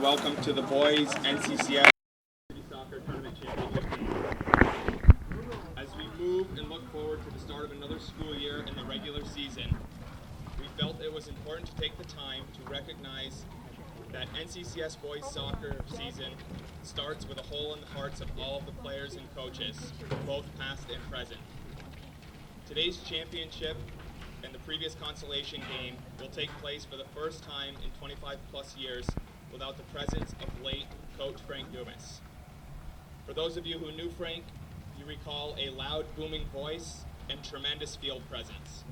welcome to the boys NCCS Soccer Tournament Championship game. As we move and look forward to the start of another school year in the regular season, we felt it was important to take the time to recognize that NCCS boys soccer season starts with a hole in the hearts of all of the players and coaches, both past and present. Today's championship and the previous consolation game will take place for the first time in 25 plus years without the presence of late coach Frank Dumas. For those of you who knew Frank, you recall a loud booming voice and tremendous field presence.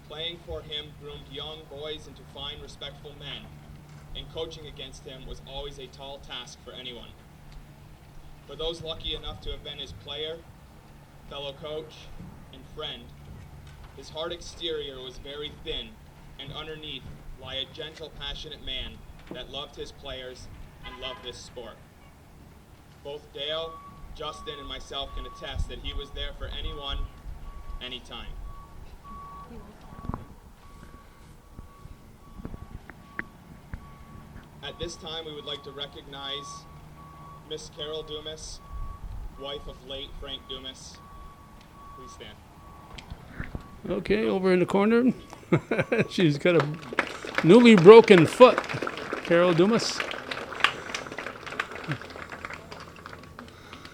Playing for him groomed young boys into fine, respectful men, and coaching against him was always a tall task for anyone. For those lucky enough to have been his player, fellow coach, and friend, his hard exterior was very thin, and underneath lay a gentle, passionate man that loved his players and loved this sport. Both Dale, Justin, and myself can attest that he was there for anyone, anytime. At this time, we would like to recognize Miss Carol Dumas, wife of late Frank Dumas. Please stand. Okay, over in the corner, she's got a newly broken foot. Carol Dumas.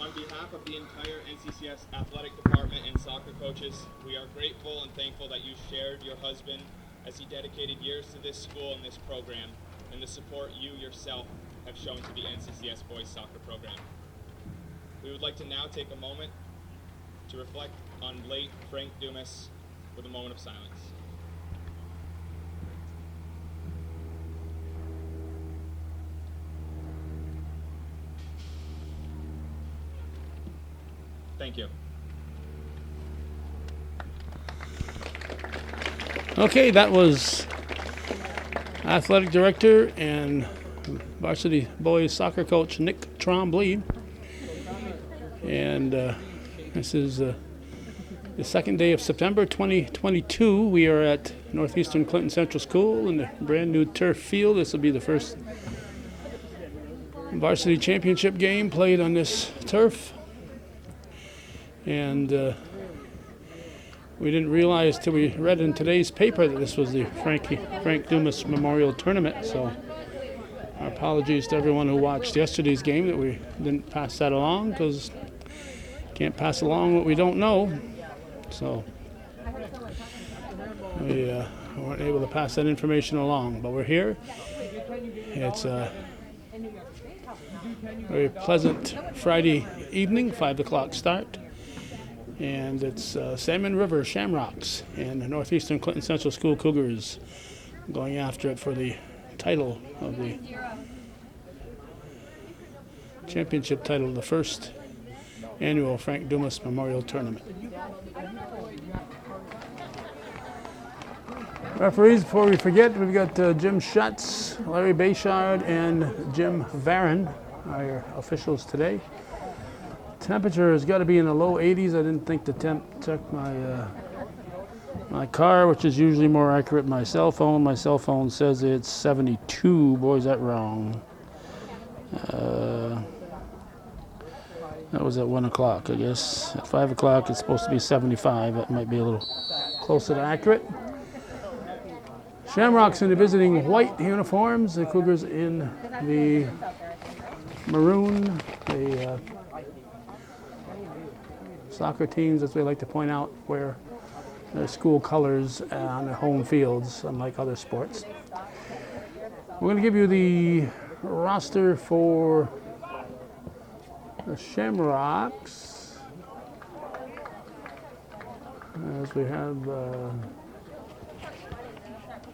On behalf of the entire NCCS athletic department and soccer coaches, we are grateful and thankful that you shared your husband as he dedicated years to this school and this program, and the support you yourself have shown to the NCCS boys soccer program. We would like to now take a moment to reflect on late Frank Dumas with a moment of silence. Thank you. Okay, that was athletic director and varsity boys soccer coach Nick Trombley. And this is the second day of September 2022. We are at Northeastern Clinton Central School in the brand new turf field. This will be the first varsity championship game played on this turf. And we didn't realize till we read in today's paper that this was the Frank Dumas Memorial Tournament. So our apologies to everyone who watched yesterday's game that we didn't pass that along, because can't pass along what we don't know. So we weren't able to pass that information along, but we're here. It's a very pleasant Friday evening, 5 o'clock start, and it's Salmon River Shamrocks and the Northeastern Clinton Central School Cougars going after it for the title of the championship title, the first annual Frank Dumas Memorial Tournament. Referees, before we forget, we've got Jim Schutz, Larry Bayshard, and Jim Varon are your officials today. Temperature has got to be in the low 80s. I didn't think to check my car, which is usually more accurate than my cell phone. My cell phone says it's 72. Boy, is that wrong. That was at 1 o'clock, I guess. At 5 o'clock, it's supposed to be 75. That might be a little closer to accurate. Shamrocks in the visiting white uniforms, the Cougars in the maroon. The soccer teams, as we like to point out, wear their school colors on their home fields, unlike other sports. We're going to give you the roster for the Shamrocks, as we have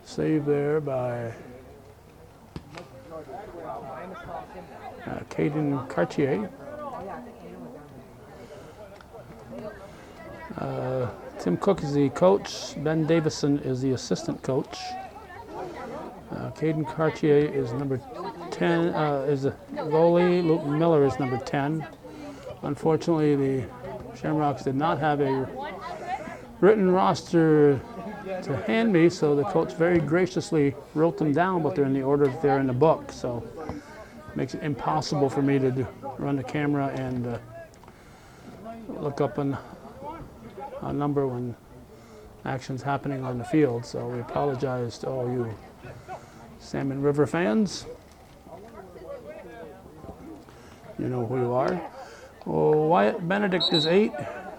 saved there by Caden Cartier. Tim Cook is the coach. Ben Davison is the assistant coach. Caden Cartier is number 10, is the goalie. Luke Miller is number 10. Unfortunately, the Shamrocks did not have a written roster to hand me, so the coach very graciously wrote them down, but they're in the order that they're in the book. So makes it impossible for me to run the camera and look up a number when action's happening on the field. So we apologize to all you Salmon River fans. You know who you are. Oh, Wyatt Benedict is 8.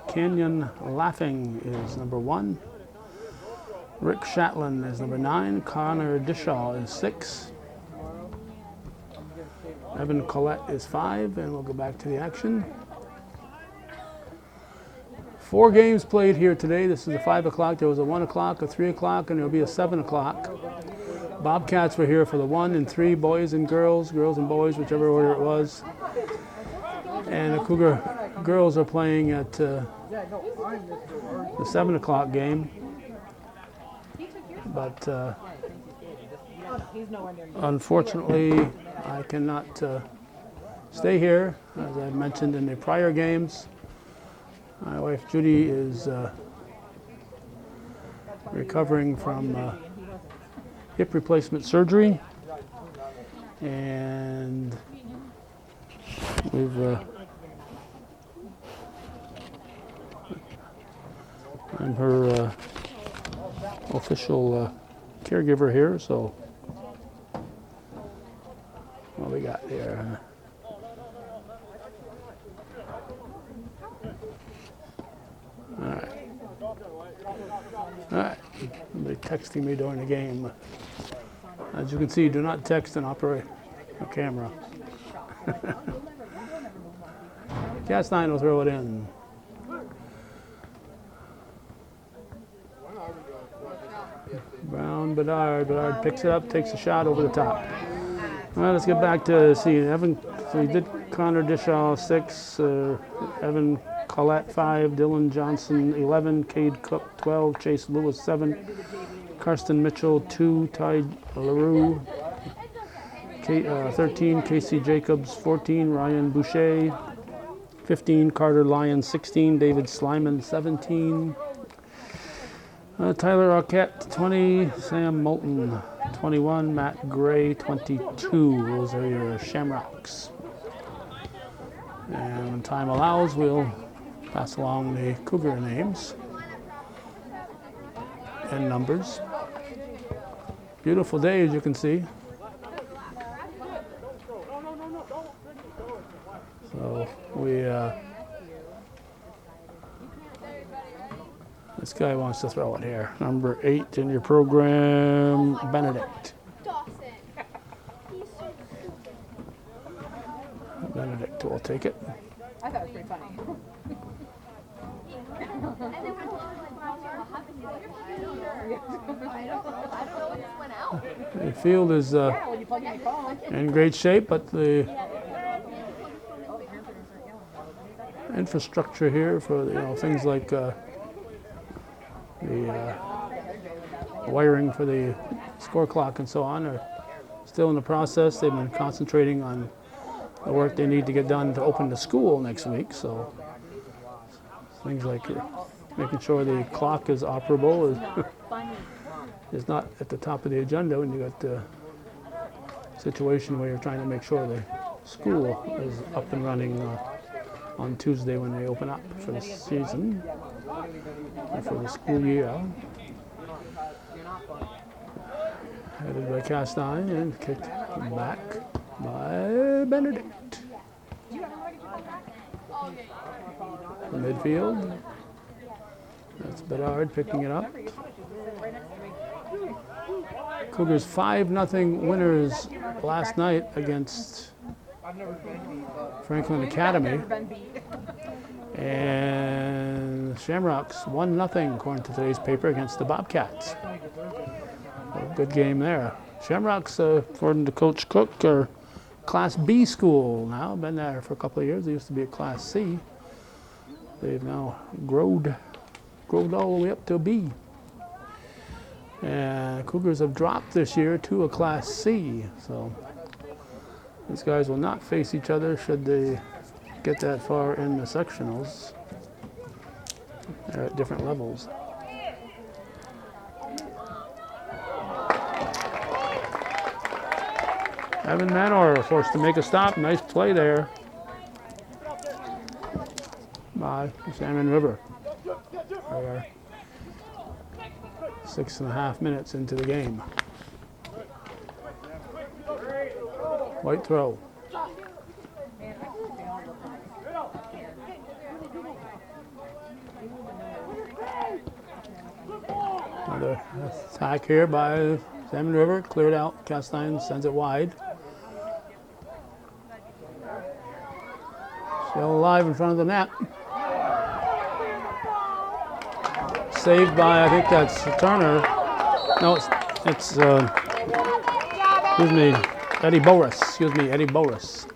Canyon Laughing is number 1. Rick Shatlin is number 9. Connor Dishaw is 6. Evan Collette is 5, and we'll go back to the action. 4 games played here today. This is a 5 o'clock. There was a 1 o'clock, a 3 o'clock, and there'll be a 7 o'clock. Bobcats were here for the 1 and 3, boys and girls and boys, whichever order it was. And the Cougar girls are playing at the 7 o'clock game. But unfortunately, I cannot stay here. As I mentioned in the prior games, my wife Judy is recovering from hip replacement surgery, and I'm her official caregiver here, so what we got here? All right, somebody texting me during the game. As you can see, do not text and operate a camera. Cast 9 will throw it in. Brown, Bedard picks it up, takes a shot over the top. All right, let's get back to see Evan. So he did Connor Dishaw 6, Evan Collette 5, Dylan Johnson 11, Cade Cook 12, Chase Lewis 7, Karsten Mitchell 2, Ty LaRue 13, Casey Jacobs 14, Ryan Boucher 15, Carter Lyon 16, David Slyman 17, Tyler Arquette 20, Sam Moulton 21, Matt Gray 22. Those are your Shamrocks. And when time allows, we'll pass along the Cougar names and numbers. Beautiful day, as you can see. So this guy wants to throw it here. Number 8 in your program, Benedict. Benedict will take it. I thought it was pretty funny. The field is in great shape, but the infrastructure here for things like the wiring for the score clock and so on are still in the process. They've been concentrating on the work they need to get done to open the school next week. So things like making sure the clock is operable is not at the top of the agenda when you got the situation where you're trying to make sure the school is up and running on Tuesday when they open up for the season, or for the school year. Headed by Cast 9 and kicked back by Benedict. The midfield. That's Bedard picking it up. Cougars 5-0 winners last night against Franklin Academy. And Shamrocks 1-0 according to today's paper against the Bobcats. A good game there. Shamrocks, according to Coach Cook, are Class B school now. Been there for a couple of years. They used to be a Class C. They've now growed all the way up to a B. And Cougars have dropped this year to a Class C. So these guys will not face each other should they get that far in the sectionals. They're at different levels. Evan Manor forced to make a stop. Nice play there by Salmon River. We are 6.5 minutes into the game. White throw. Another attack here by Salmon River. Cleared out. Castine sends it wide. Still alive in front of the net. Saved by, I think that's Turner. No, it's excuse me, Eddie Boris. Excuse me, Eddie Boris.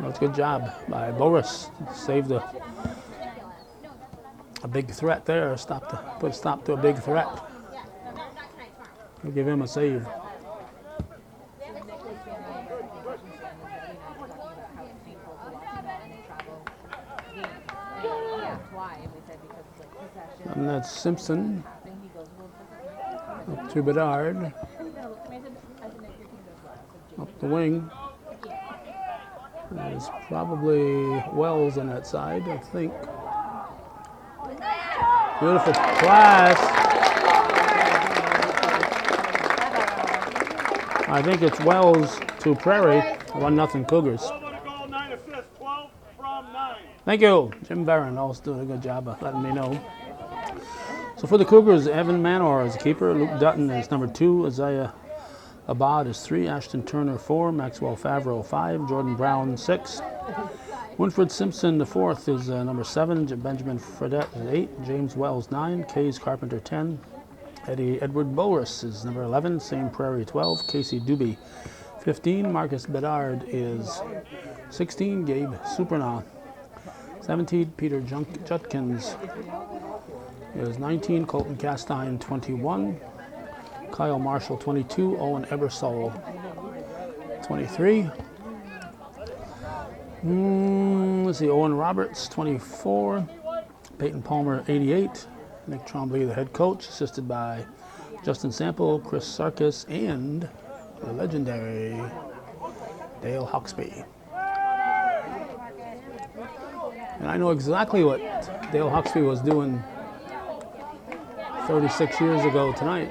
That's a good job by Boris. Saved a big threat there. Put a stop to a big threat. We'll give him a save. And that's Simpson. Up to Bedard. Up the wing. There's probably Wells on that side, I think. Beautiful pass. I think it's Wells to Prairie. 1-0 Cougars. Thank you. Jim Barron also doing a good job of letting me know. So for the Cougars, Evan Manor is the keeper. Luke Dutton is number 2. Isaiah Abad is 3. Ashton Turner 4. Maxwell Favreau 5. Jordan Brown 6. Winfred Simpson the 4th is number 7. Benjamin Fredette is 8. James Wells 9. Kays Carpenter 10. Edward Boris is number 11. Same Prairie 12. Casey Doobie 15. Marcus Bedard is 16. Gabe Supernaw 17. Peter Jutkins is 19. Colton Castine 21. Kyle Marshall 22. Owen Ebersol 23. Let's see, Owen Roberts 24. Peyton Palmer 88. Nick Trombley the head coach, assisted by Justin Sample, Chris Sarkis, and the legendary Dale Hawksby. And I know exactly what Dale Hawksby was doing 36 years ago tonight.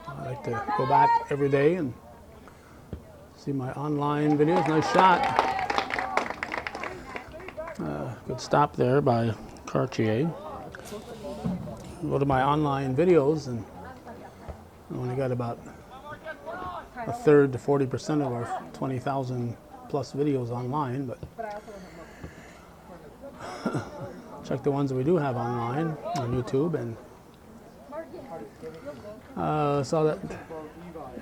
I like to go back every day and see my online videos. Nice shot. Good stop there by Cartier. Go to my online videos, and I only got about a third to 40% of our 20,000 plus videos online, but check the ones that we do have online on YouTube. And saw that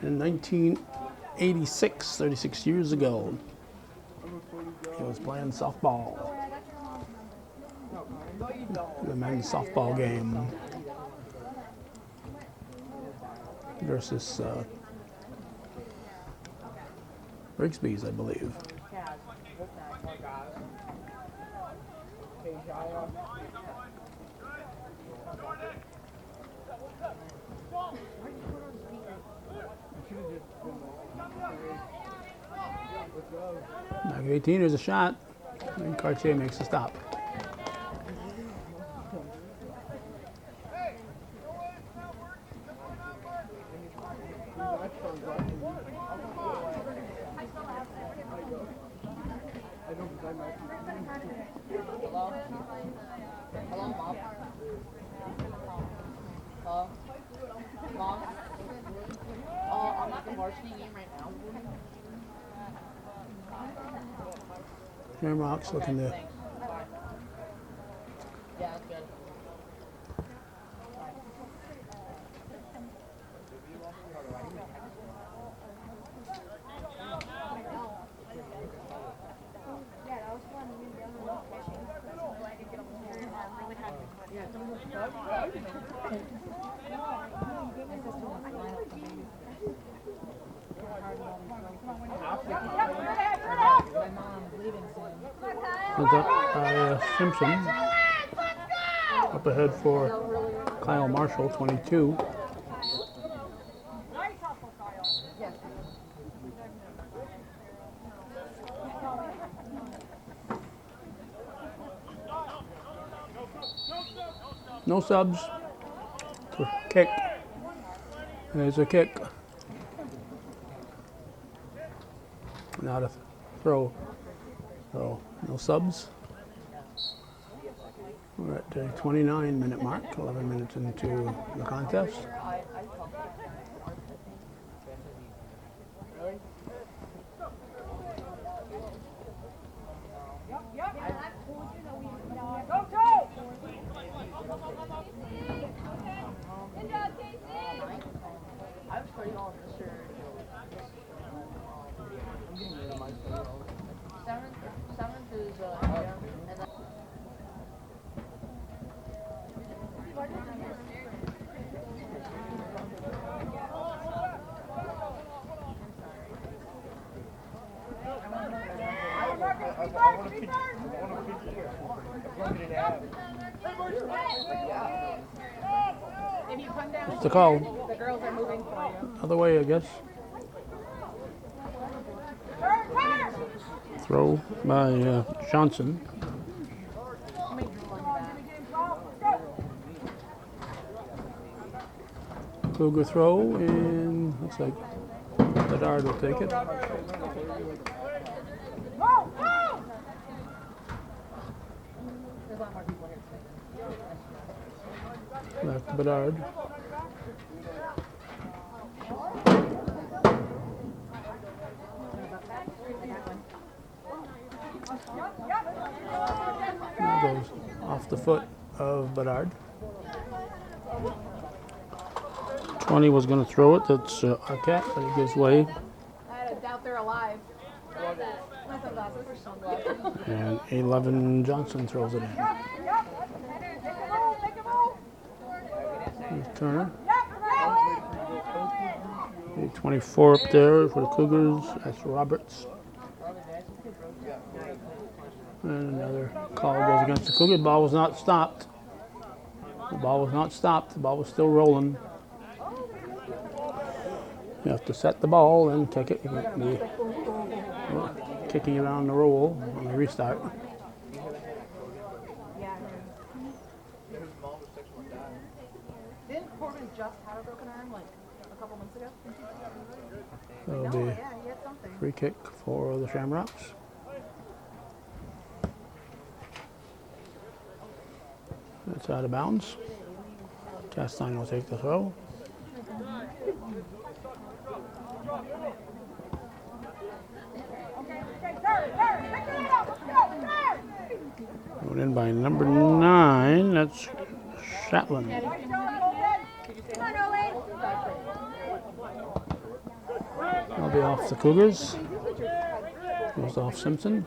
in 1986, 36 years ago, he was playing softball. The men's softball game versus Rigsby's, I believe. Back at 18, there's a shot, and Cartier makes a stop. I'm at the varsity game right now. Shamrocks looking to. Yeah, that's good. Is that Simpson up ahead for Kyle Marshall, 22. No subs. Kick. There's a kick. Not a throw. So no subs. We're at the 29-minute mark, 11 minutes into the contest. Seventh is and then if you come down, What's the call? the girls are moving for you. Other way, I guess. Throw by Johnson. Cougar throw, and looks like Bedard will take it. Back to Bedard. That goes off the foot of Bedard. 20 was going to throw it. That's Arquette, but he gives way. I doubt they're alive. My sunglasses are sunglasses. And 11 Johnson throws it in. Here's Turner. 24 up there for the Cougars. That's Roberts. And another call goes against the Cougars. The ball was not stopped. The ball was not stopped. The ball was still rolling. You have to set the ball and kick it. You can't be kicking it on the roll on the restart. Didn't Corbin just have a broken arm like a couple months ago? That'll No, be yeah, he had something. free kick for the Shamrocks. That's out of bounds. Castine will take the throw. Going in by number 9. That's Shatland. That'll be off the Cougars. Goes off Simpson.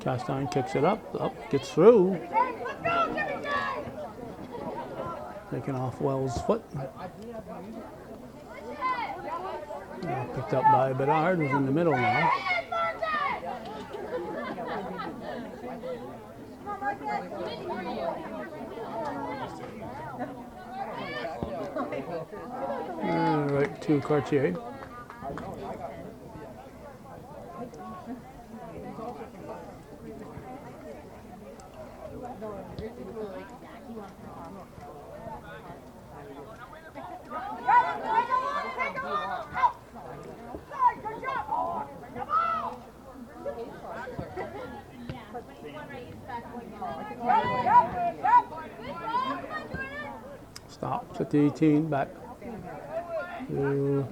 Castine kicks it up. Up, gets through. Taking off Wells' foot. Picked up by Bedard, who's in the middle now. Right to Cartier. Stops at the 18, back to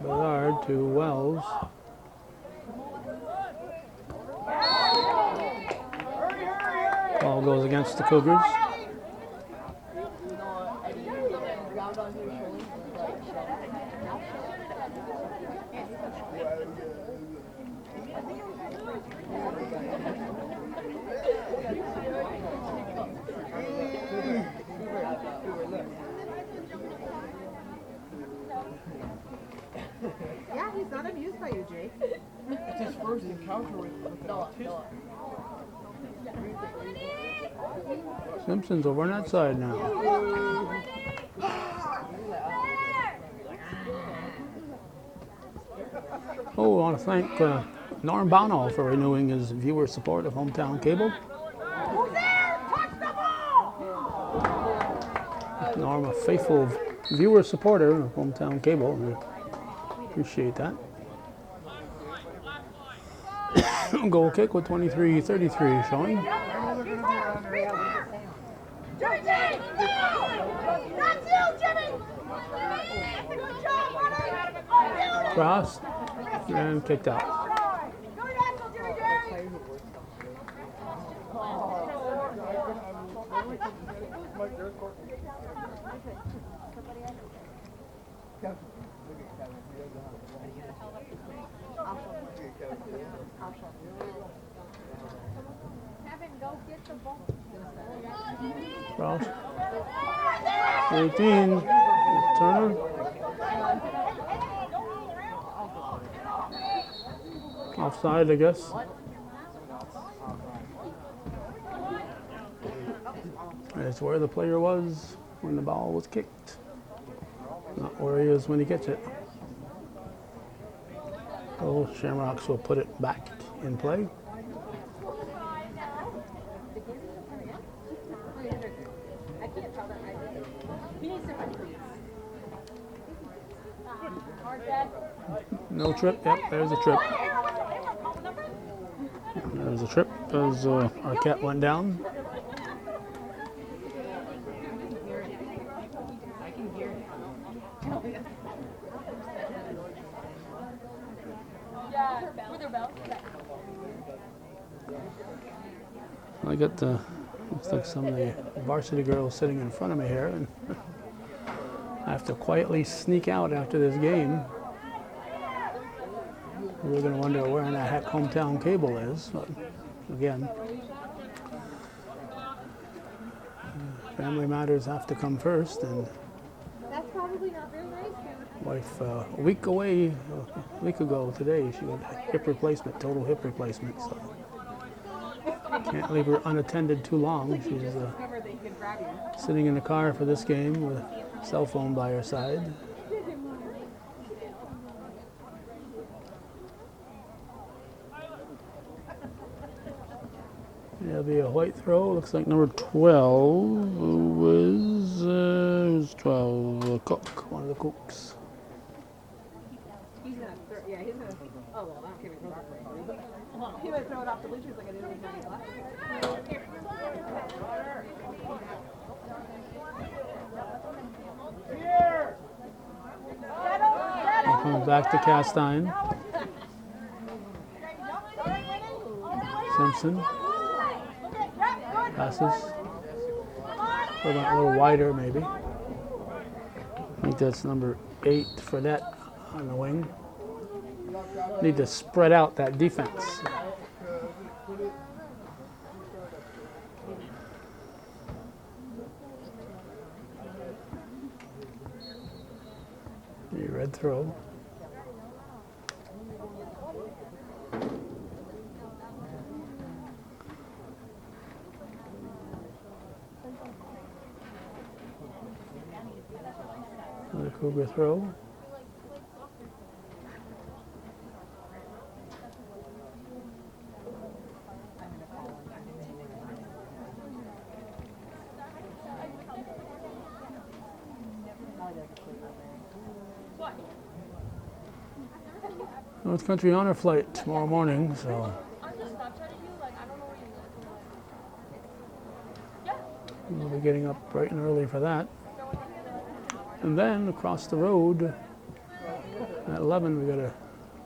Bedard to Wells. Ball goes against the Cougars. Yeah, he's not amused by you, Jake. It's his first encounter with the competition. Simpson's over on that side now. Oh, I want to thank Norm Bono for renewing his viewer support of Hometown Cable. Norm, a faithful viewer supporter of Hometown Cable. We appreciate that. Goal kick with 23:33 showing. Cross and kicked out. Cross. 18. Turner. Offside, I guess. That's where the player was when the ball was kicked. Not where he is when he gets it. So Shamrocks will put it back in play. No trip. Yep, there's a trip. There's a trip as Arquette went down. I got the looks like some of the varsity girls sitting in front of me here, and I have to quietly sneak out after this game. We're going to wonder where in the heck Hometown Cable is, but again, family matters have to come first, and That's probably not very nice, dude. wife a week ago today, she had a hip replacement, total hip replacement, so can't leave her unattended too long. She's Discovered that you can grab you. sitting in the car for this game with a cell phone by her side. It'll be a white throw. Looks like number 12 who's 12, Cook, one of the Cooks. He's gonna throw, yeah, he's gonna, oh, well, I don't care if he throws it. He would throw it off the bleachers like I did when he left. Comes back to Castine. Simpson passes. A little wider, maybe. I think that's number 8 for that on the wing. Need to spread out that defense. A red throw. Another Cougar throw. North Country Honor Flight tomorrow morning, so we'll be getting up bright and early for that. And then across the road at 11, we got a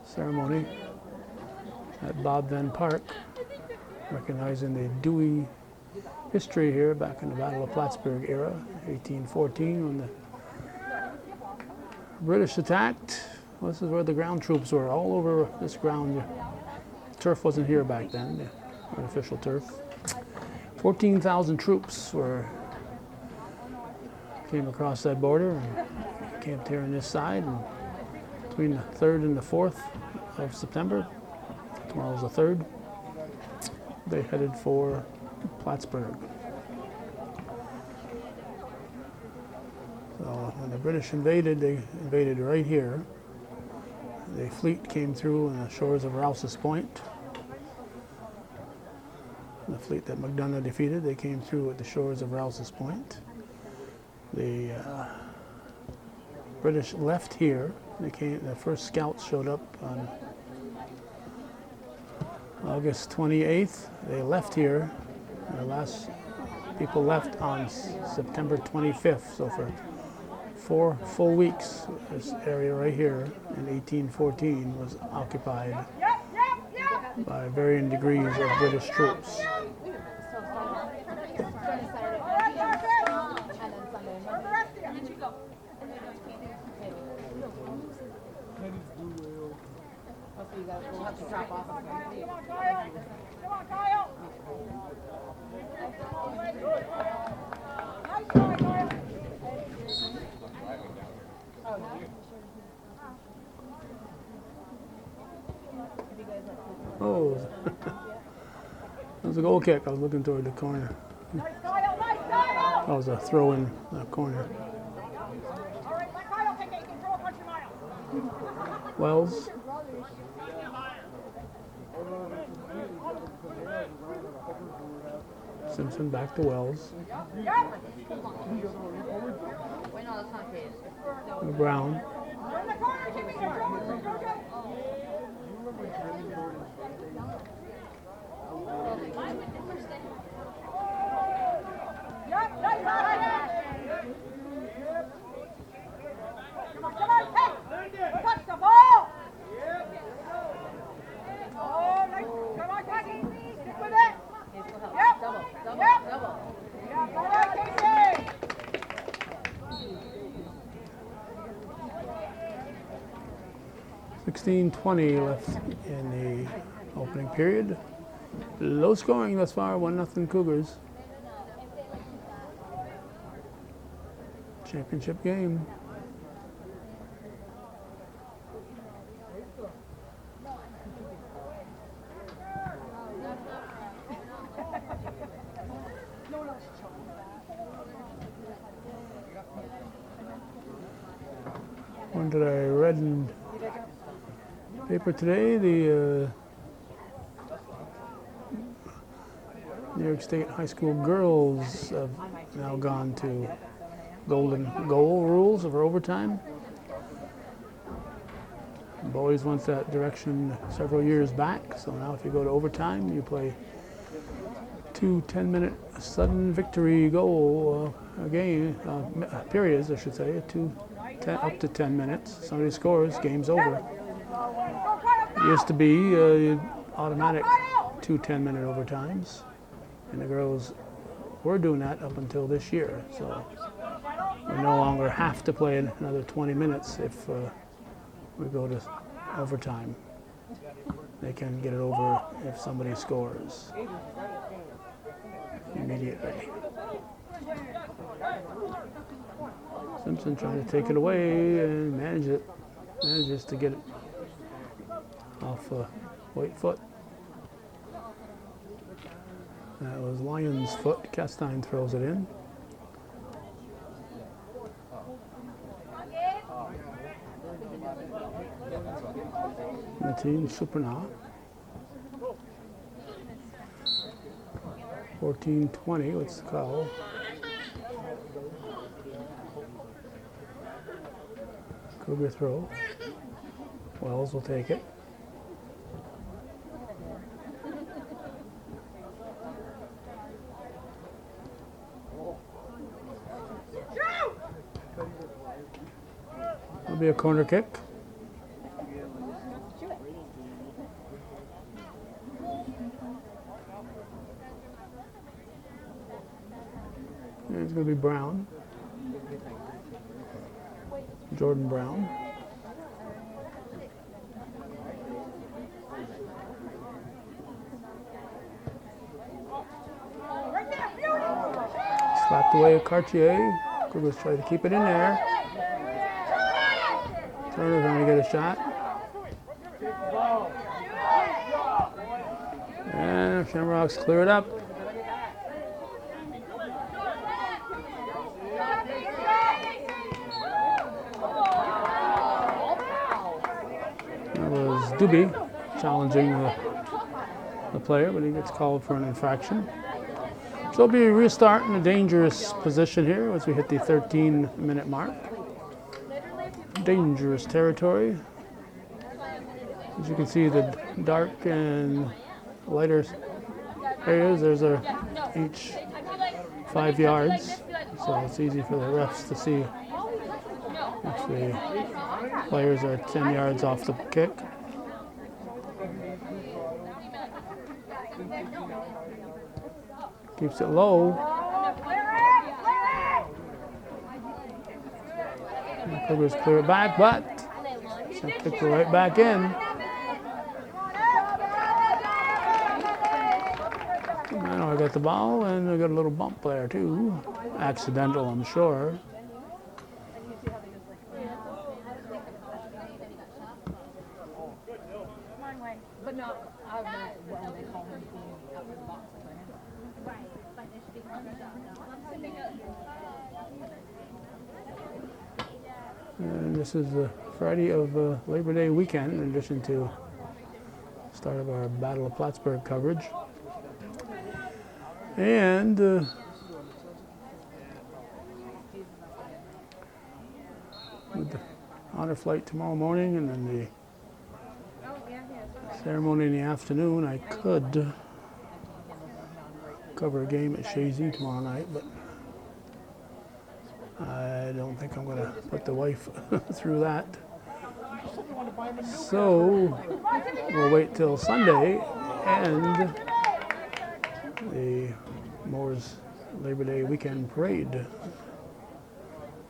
ceremony at Bob Venn Park, recognizing the Dewey history here back in the Battle of Plattsburgh era, 1814, when the British attacked. Well, this is where the ground troops were, all over this ground. The turf wasn't here back then, the artificial turf. 14,000 troops came across that border and camped here on this side. And between the 3rd and the 4th of September, tomorrow's the 3rd, they headed for Plattsburgh. British invaded, they invaded right here. The fleet came through on the shores of Rouse's Point. The fleet that McDonough defeated, they came through at the shores of Rouse's Point. The British left here. The first scouts showed up on August 28th. They left here. The last people left on September 25th. So for 4 full weeks, this area right here in 1814 was occupied by varying degrees of British troops. We'll have to drop off. Oh, that was a goal kick. I was looking toward the corner. That was a throw in the corner. Wells. Simpson back to Wells. Brown. Double. 16:20 left in the opening period. Low scoring thus far, 1-0 Cougars. Championship game. One that I read in paper today, the New York State high school girls have now gone to golden goal rules over overtime. Boys went that direction several years back, so now if you go to overtime, you play 2 10-minute sudden victory goal periods, I should say, up to 10 minutes. Somebody scores, game's over. It used to be automatic 2 10-minute overtimes, and the girls were doing that up until this year. So we no longer have to play another 20 minutes if we go to overtime. They can get it over if somebody scores immediately. Simpson trying to take it away and manages to get it off White foot. That was Lyon's foot. Castine throws it in. Mateen Supernal. 14-20, what's the call? Cougar throw. Wells will take it. It'll be a corner kick. And it's going to be Brown. Jordan Brown. Slapped away at Cartier. Cougars try to keep it in there. Turner trying to get a shot. And Shamrocks clear it up. Doobie challenging the player, but he gets called for an infraction. So it'll be a restart in a dangerous position here as we hit the 13-minute mark. Dangerous territory. As you can see, the dark and lighter areas, there's each 5 yards. So it's easy for the refs to see if the players are 10 yards off the kick. Keeps it low. And the Cougars clear it back, but it's going to kick it right back in. Now I got the ball, and I got a little bump there too. Accidental, I'm sure. But no, I'm not when they call him being up in the box for him. And this is the Friday of Labor Day weekend, in addition to start of our Battle of Plattsburgh coverage. And with the honor flight tomorrow morning and then the ceremony in the afternoon, I could cover a game at Shazy tomorrow night, but I don't think I'm going to put the wife through that. So we'll wait till Sunday and the Moore's Labor Day weekend parade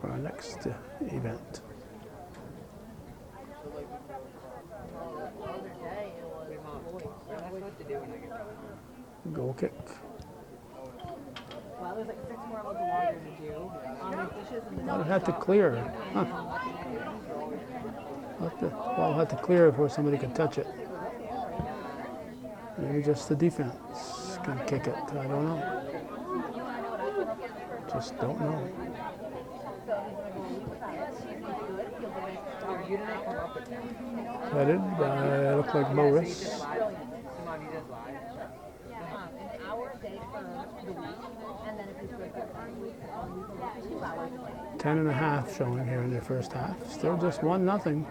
for our next event. Goal kick. Well, there's like 6 more loads of laundry to do on these dishes and the I'll have to clear. Huh. I'll have to clear before somebody can touch it. Maybe just the defense can kick it. I don't know. Just don't know. Headed by, look like Boris. 10.5 showing here in the first half. Still just 1-0.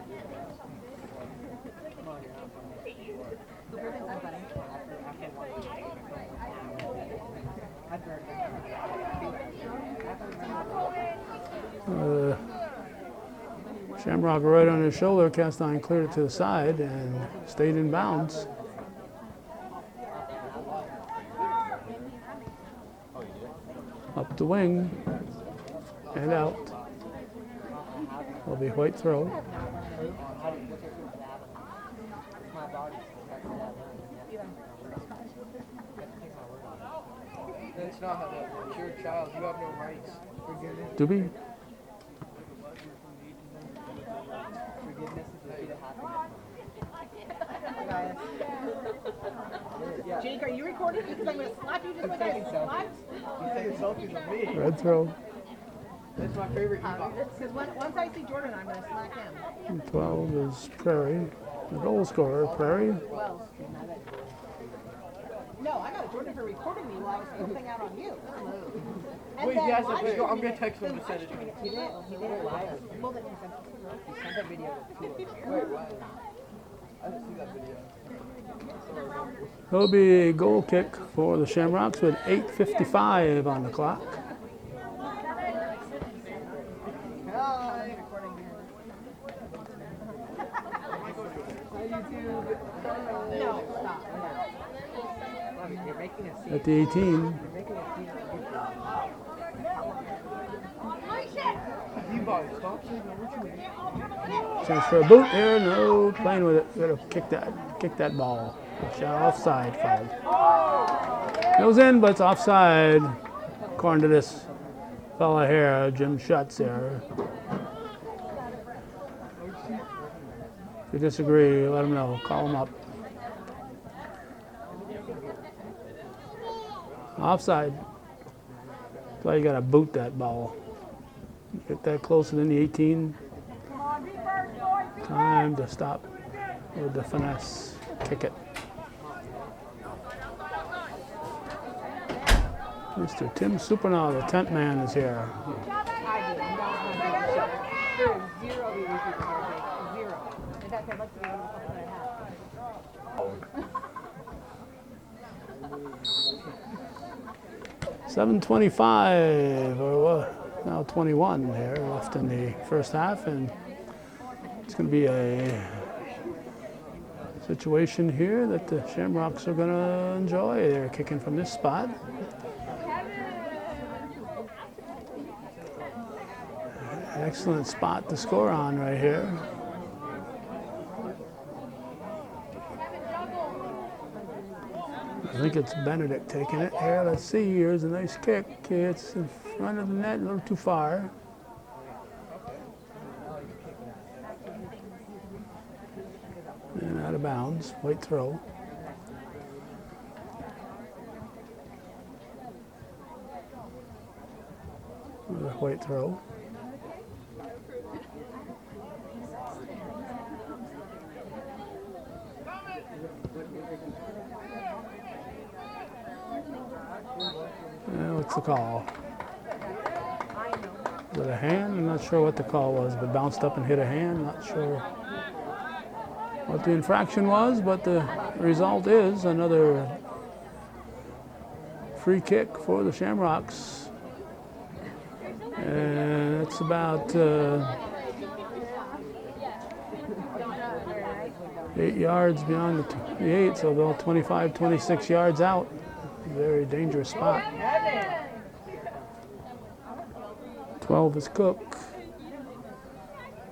Shamrock right on his shoulder, cast iron cleared it to the side and stayed in bounds. Up the wing and out. Will be white throw. That's not how that works. You're a child. You have no rights. Forgiveness. Doobie? Forgiveness is the key to happiness. Jake, are you recording? Because I'm going to slap you just like I slapped. You take selfies of me. Red throw. That's my favorite email. Because once I see Jordan, I'm going to smack him. 12 is Prairie. The goal scorer, Prairie. No, I got a Jordan for recording me while I was flipping out on you. And Wait, then he has a live video. I'm streaming going to text him it. to send it to me. He did. He did. Well, then he sent it to me. He sent that video to us. Wait, why? I didn't see that video. It'll be a goal kick for the Shamrocks with 8:55 on the clock. Hi. No, stop. You're making a scene. At the 18. You're making a scene. D-ball, stop saying what you mean. Chance for a boot here. No, playing with it. Gotta kick that ball. Offside foul. Goes in, but it's offside. According to this fella here, Jim Schutz here. If you disagree, let him know. Call him up. Offside. That's why you gotta boot that ball. Get that closer than the 18. Time to stop with the finesse. Kick it. Mr. Tim Supernall, the tent man, is here. I do. I'm not there is zero BBQ for Thursday. Zero. In fact, I'd like to be able to put that hat. 7:25, or now 21 here left in the first half, and it's going to be a situation here that the Shamrocks are going to enjoy. They're kicking from this spot. Excellent spot to score on right here. I think it's Benedict taking it here. Let's see. Here's a nice kick. It's in front of the net, a little too far. And out of bounds. White throw. Another white throw. What's the call? Was it a hand? I'm not sure what the call was, but bounced up and hit a hand. Not sure what the infraction was, but the result is another free kick for the Shamrocks. And it's about 8 yards beyond the 8, so about 25, 26 yards out. Very dangerous spot. 12 is Cook.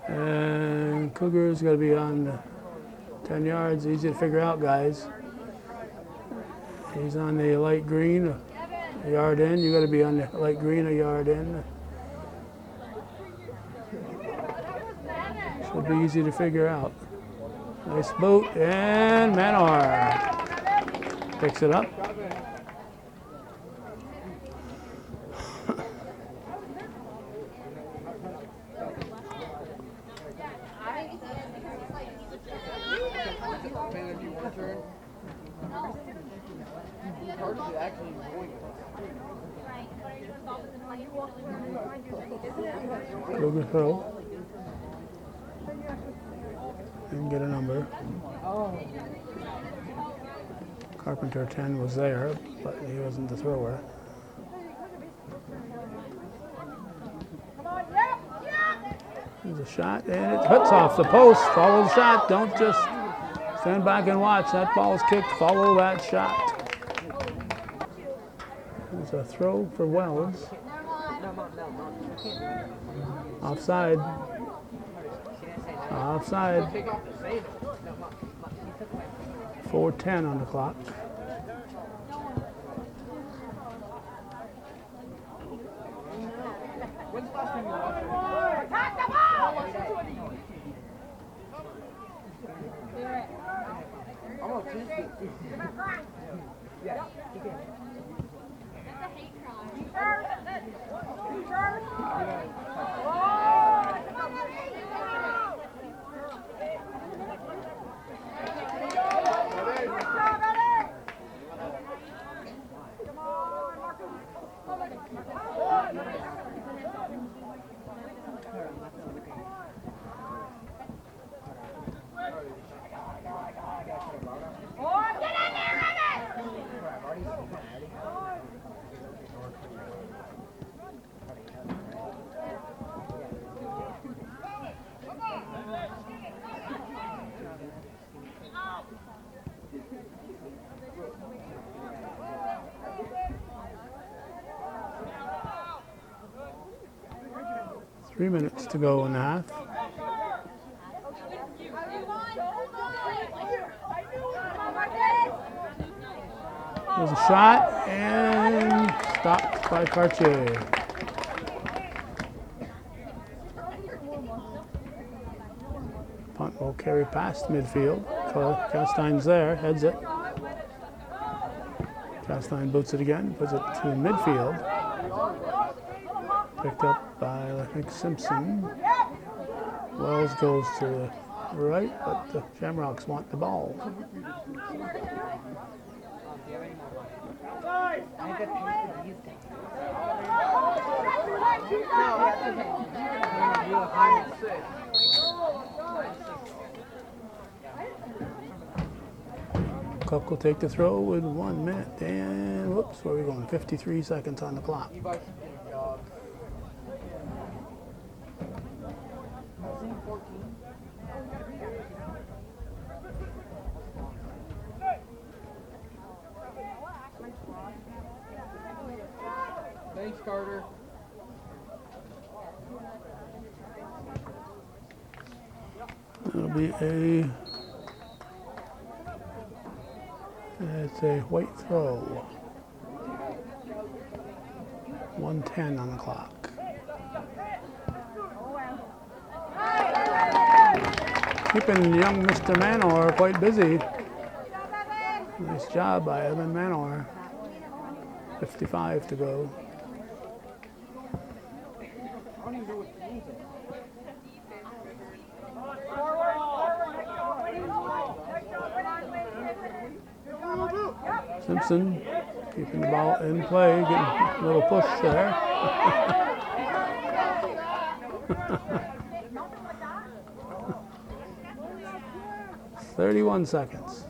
And Cougars got to be on 10 yards. Easy to figure out, guys. He's on the light green, a yard in. You got to be on the light green, a yard in. Should be easy to figure out. Nice boot, and Manor picks it up. Good throw. Didn't get a number. Carpenter 10 was there, but he wasn't the thrower. There's a shot, and it hits off the post. Follow the shot. Don't just stand back and watch. That ball's kicked. Follow that shot. There's a throw for Wells. Offside. Offside. 4:10 on the clock. Three minutes to go in the half. There's a shot and stopped by Cartier. Punt will carry past midfield. Castine's there, heads it. Castine boots it again, puts it to midfield. Picked up by, I think, Simpson. Wells goes to the right, but the Shamrocks want the ball. Do you have any more money? I got paid for these things. No, that's okay. You have 106. Cook will take the throw with 1 minute and whoops, where are we going? 53 seconds on the clock. E-bikes get a job. 14. Thanks, Carter. It'll be it's a white throw. 1:10 on the clock. Keeping young Mr. Manor quite busy. Nice job by Evan Manor. 55 to go. I don't even know what teams are. Simpson keeping the ball in play, getting a little push there. 31 seconds.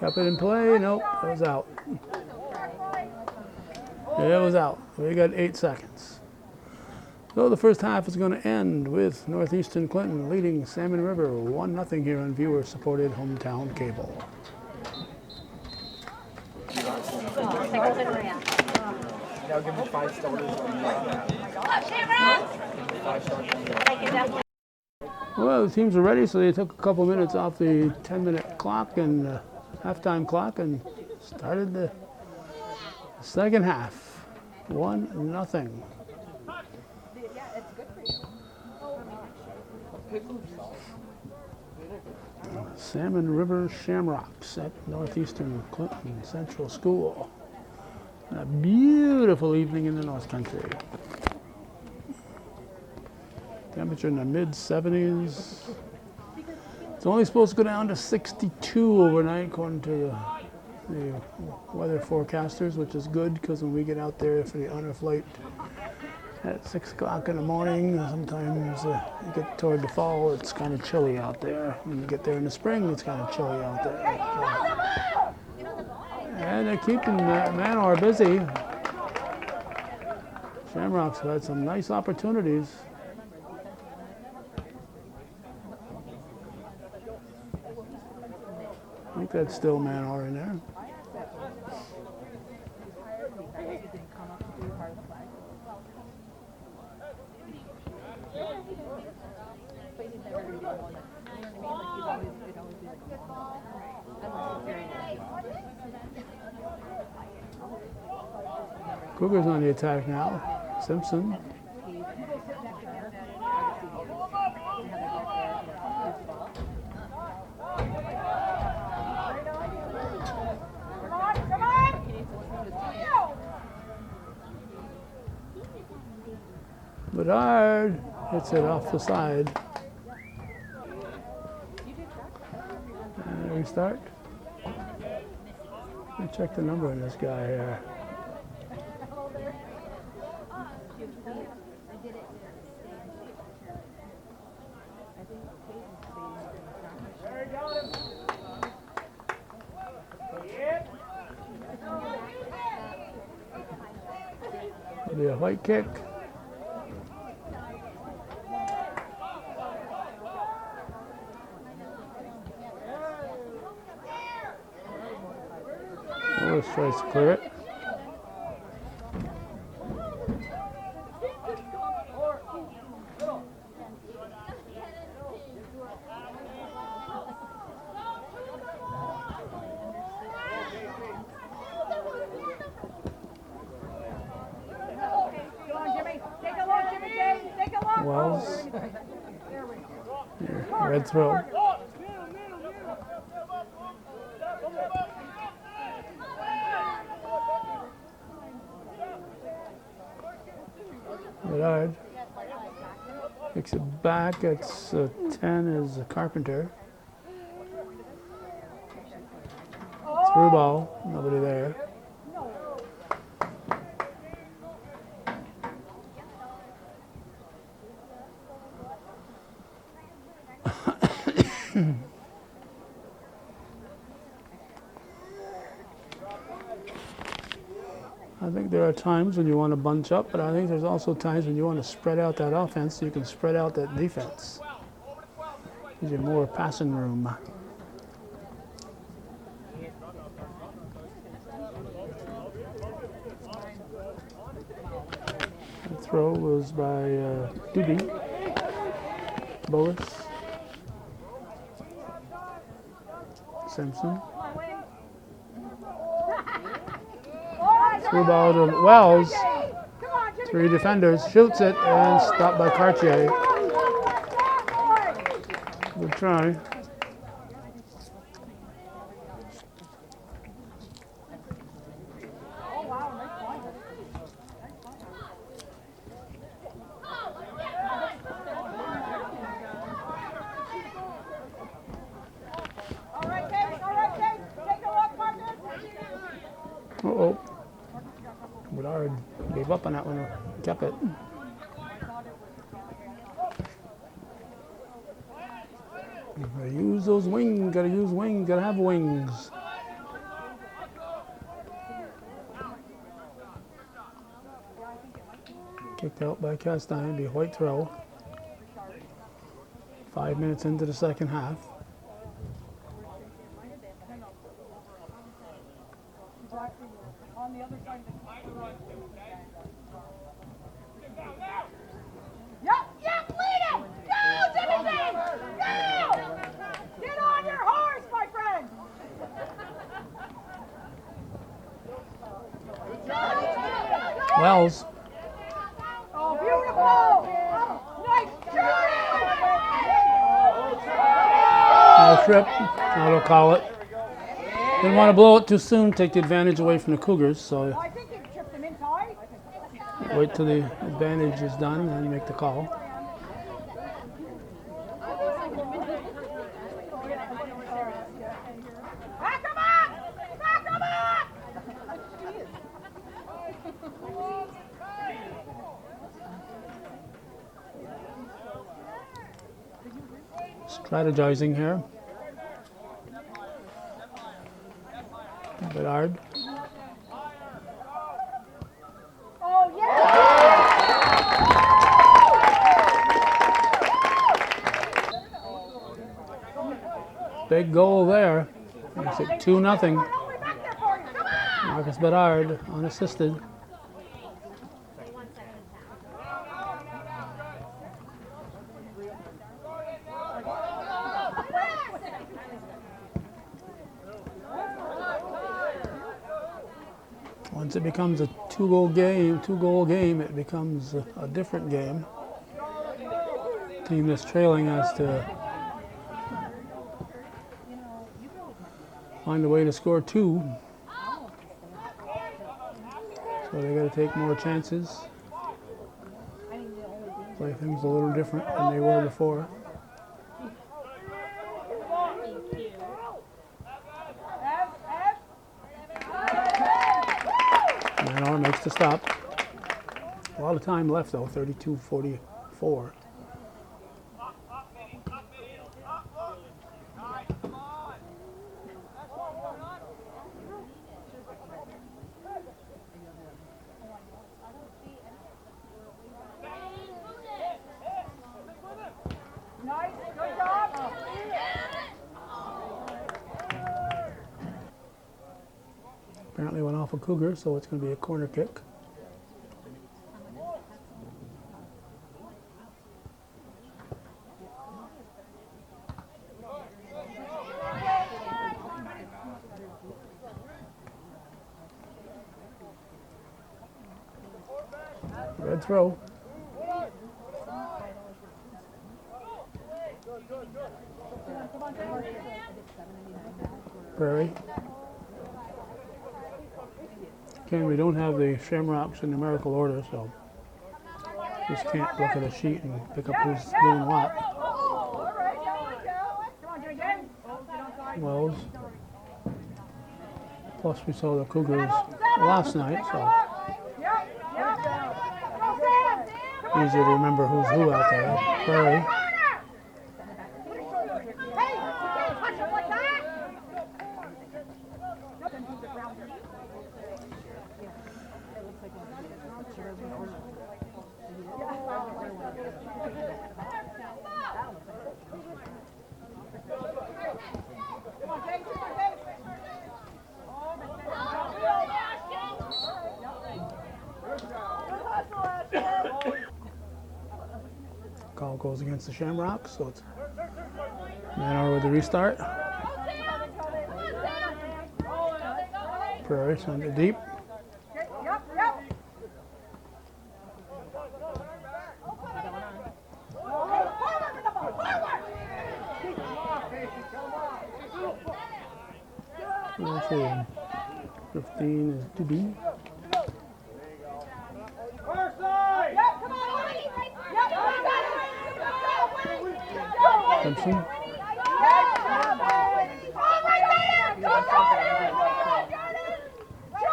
Kept it in play. Nope, it was out. It was out. We got 8 seconds. So the first half is going to end with Northeastern Clinton leading Salmon River 1-0 here on viewer-supported hometown cable. Now give me 5 starters on the Well, the teams are ready, so they took a couple minutes off the 10-minute clock and halftime clock and started the second half. 1-0. Salmon River Shamrocks at Northeastern Clinton Central School. A beautiful evening in the North Country. Temperature in the mid-70s. It's only supposed to go down to 62 overnight, according to the weather forecasters, which is good because when we get out there for the honor flight at 6 o'clock in the morning, sometimes you get toward the fall, it's kind of chilly out there. When you get there in the spring, it's kind of chilly out there. And they're keeping Manor busy. Shamrocks have had some nice opportunities. I think that's still Manor in there. Cougars on the attack now. Simpson. Bedard hits it off the side. And restart. Let me check the number on this guy here. It'll be a white kick. Let's try to clear it. Wells. Red throw. Bedard kicks it back. It's 10 is Carpenter. Through ball, nobody there. I think there are times when you want to bunch up, but I think there's also times when you want to spread out that offense so you can spread out that defense. Gives you more passing room. The throw was by Doobie. Boris. Simpson. Through ball to Wells. 3 defenders. Shoots it and stopped by Cartier. Good try. Uh-oh. Bedard gave up on that one, kept it. Gotta use those wings, gotta use wings, gotta have wings. Kicked out by Castine, be a white throw. 5 minutes into the second half. Wells. Oh, beautiful! Nice No trip. I'll call it. Didn't want to blow it too soon, take the advantage away from the Cougars, so I think he tripped him in tight. wait till the advantage is done and make the call. Back him up! Back him up! Strategizing here. Bedard. Oh, yeah! Big goal there. Makes it 2-0. Marcus Bedard unassisted. Once it becomes a two-goal game, it becomes a different game. Team that's trailing has to find a way to score 2. So they got to take more chances. Play things a little different than they were before. Manor makes the stop. A lot of time left though, 32-44. Nice, good job. Apparently went off a Cougar, so it's going to be a corner kick. Red throw. Prairie. Again, we don't have the Shamrocks in numerical order, so just can't look at a sheet and pick up who's doing what. Wells. Plus, we saw the Cougars last night, so easy to remember who's who out there. Prairie. Call goes against the Shamrocks, so it's Manor with the restart. Prairie send it deep. Let's see. 15 is to be. Simpson.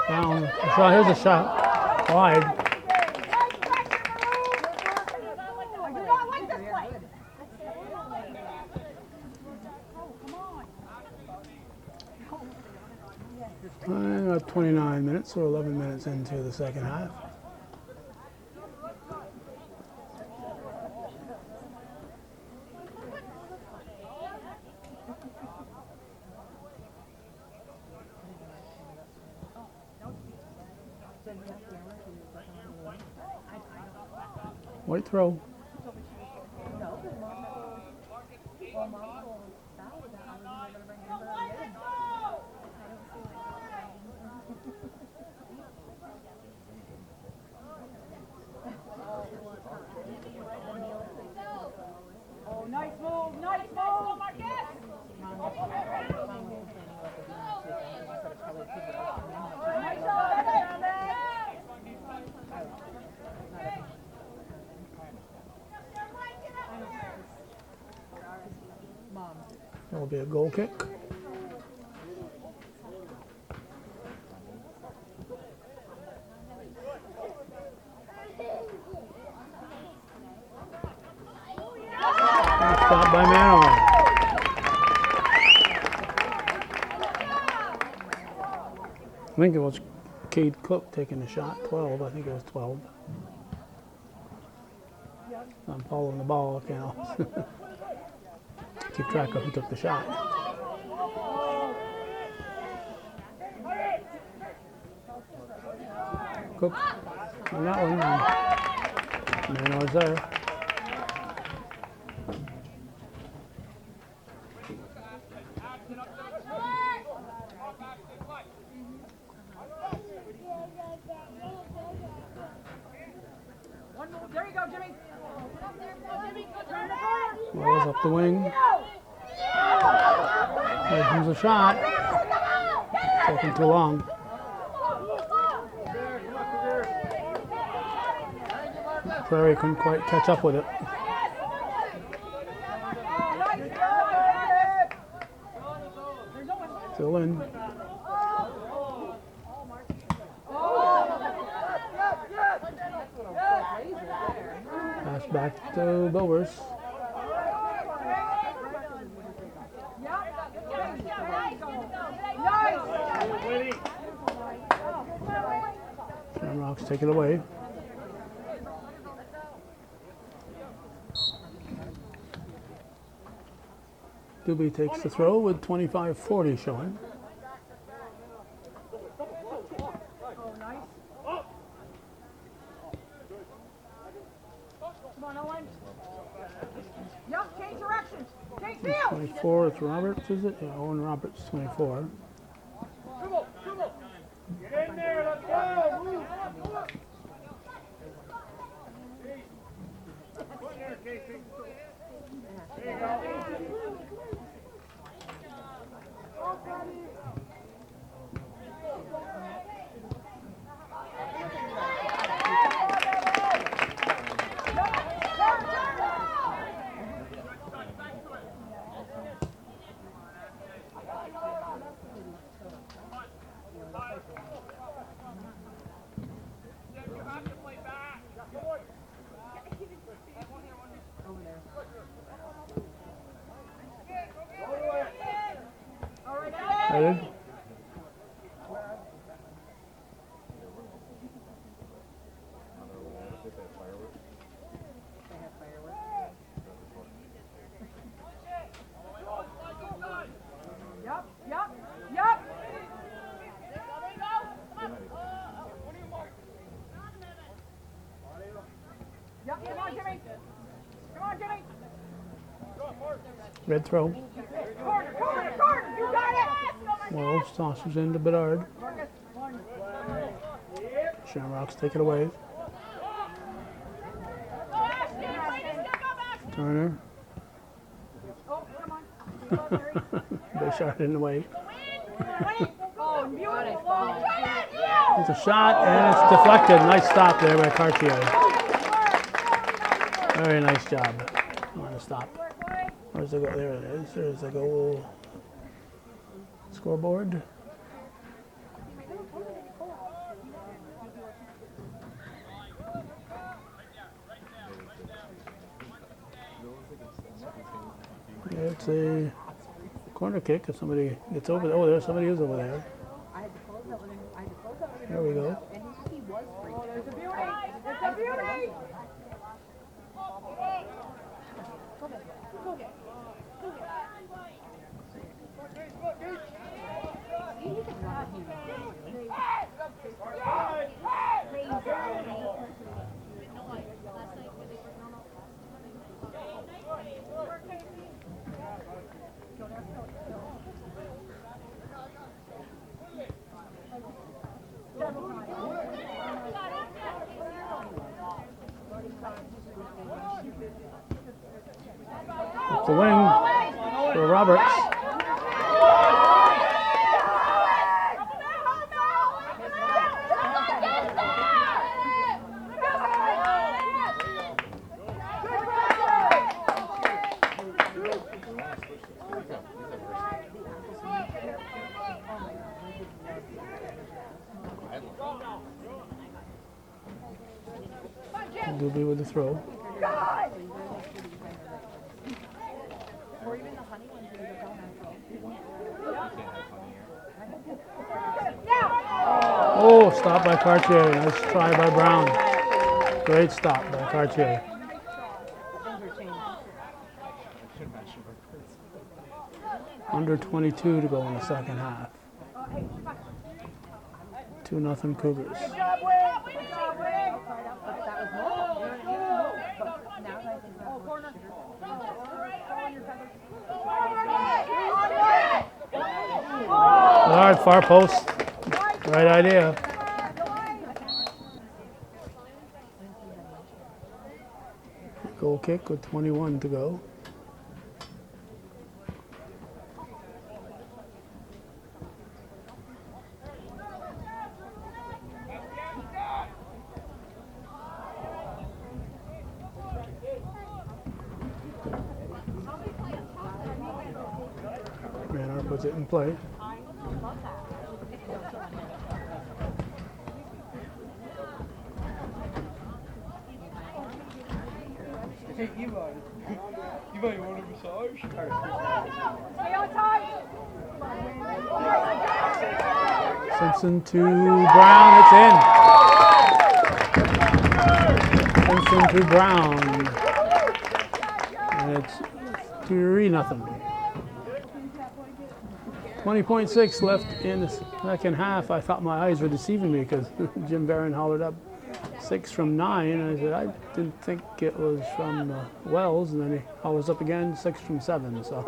Down. Here's a shot. Wide. About 29 minutes or 11 minutes into the second half. White throw. Nice move, Marcus! That'll be a goal kick. Stop by Manor. I think it was Cade Cook taking the shot. 12. I think it was 12. I'm following the ball, you know. Keep track of who took the shot. Cook on that one. Manor's there. There you go, Jimmy. Wells up the wing. There comes a shot. Taking too long. Prairie couldn't quite catch up with it. Still in. Pass back to Bowers. Shamrocks take it away. Doobie takes the throw with 25-40 showing. Yep, change directions. Change field. 24, it's Roberts, is it? Yeah, Owen Roberts, 24. Get in there, let's go! Move. Put in there, Casey. There you go. Yep, come on, Jimmy. Come on, Jimmy. Red throw. Corner, corner, corner. You got it. Wells tosses into Bedard. Shamrocks take it away. Turner. Oh, come on. Bayshard in the way. Oh, beautiful. It's a shot and it's deflected. Nice stop there by Cartier. Very nice job on the stop. Where's the goal? There it is. There's the goal scoreboard. Yeah, it's a corner kick if somebody gets over there. Oh, there somebody is over there. There we go. It's a beauty. It's a beauty. Up the wing for Roberts. Doobie with the throw. Oh, stop by Cartier. Nice try by Brown. Great stop by Cartier. Under 22 to go in the second half. 2-0 Cougars. Hard far post. Right idea. Goal kick with 21 to go. Manor puts it in play. Hey, Eva, you want a massage? Stay on time. Simpson to Brown, it's in. Simpson to Brown. And it's 3-0. 20.6 left in the second half. I thought my eyes were deceiving me because Jim Barron hollered up 6 from 9. And I said, I didn't think it was from Wells. And then he hollers up again, 6 from 7. So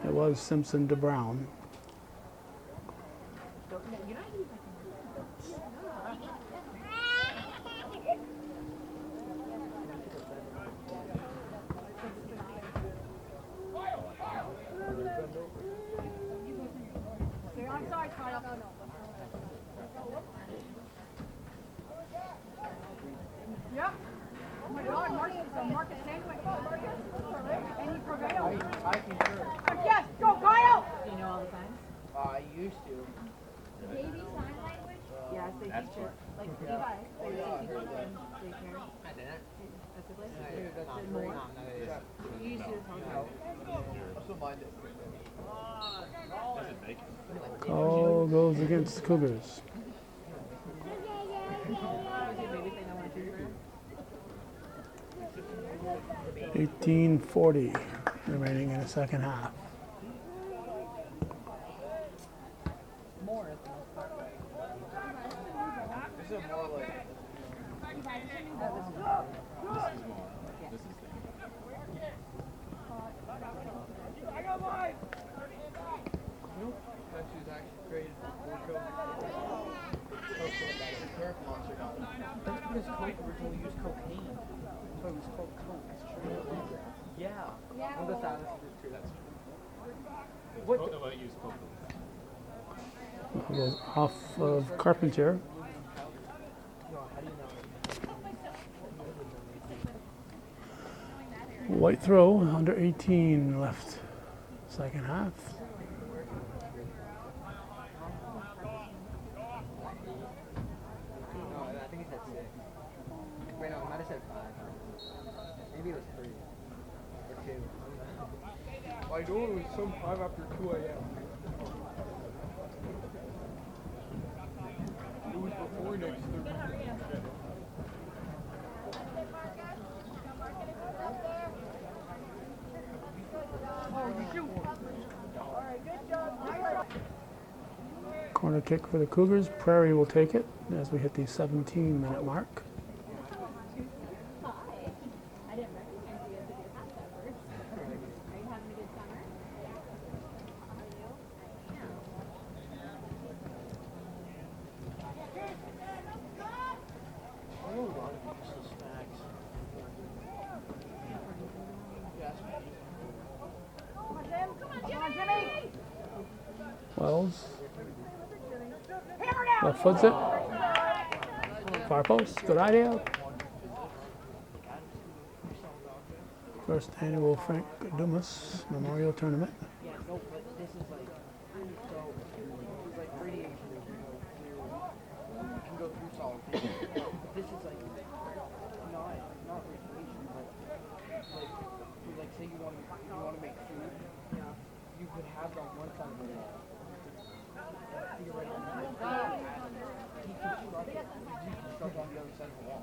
it was Simpson to Brown. Yep. Oh my God, Marcus Sandwich. And he prevailed. I concur. Yes, go Kyle! Do you know all the signs? I used to. Baby sign language? Yes, they teach it. Like Levi, they teach it in daycare. I didn't. That's a place. That's it more? You used to this whole I still mind it. All goes against Cougars. Maybe they know what to do for 18:40 remaining in the second half. more at the most part. This is more like. Well, we use cocaine. That's why it was called coke. That's true. Yeah. On the side, that's true. That's true. What? About use cocaine. It goes off of Carpenter. No, how do you know? White throw, under 18 left. Second half. No, I think he said 6. Wait, no, he might have said 5. Maybe it was 3. Or 2. I know it was some time after 2 a.m. It was before next Thursday. Corner kick for the Cougars. Prairie will take it as we hit the 17-minute mark. Hi. I didn't recognize you as a good house at first. Are you having a good summer? Are you? I am. Wells. Left foots it. Far post. Good idea. First annual Frank Dumas Memorial Tournament. Yeah, no, but this is like, so, it's like radiation. You can go through solid. But this is like, not radiation, but like say you want to make food, you could have it on one side of the wall. Theoretically, deconstruct on the other side of the wall.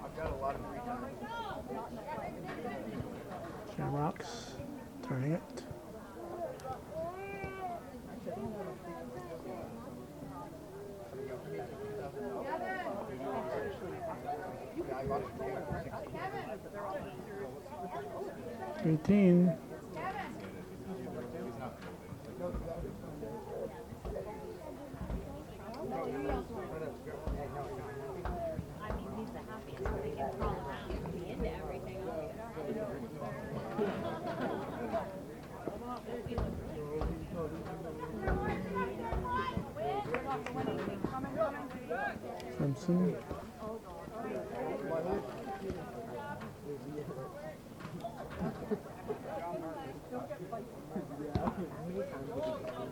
I've got a lot of free time. Shamrocks turning it. Yeah, I got it for 16. 18. I mean, he's the happiest, so he can crawl around and be into everything. Simpson.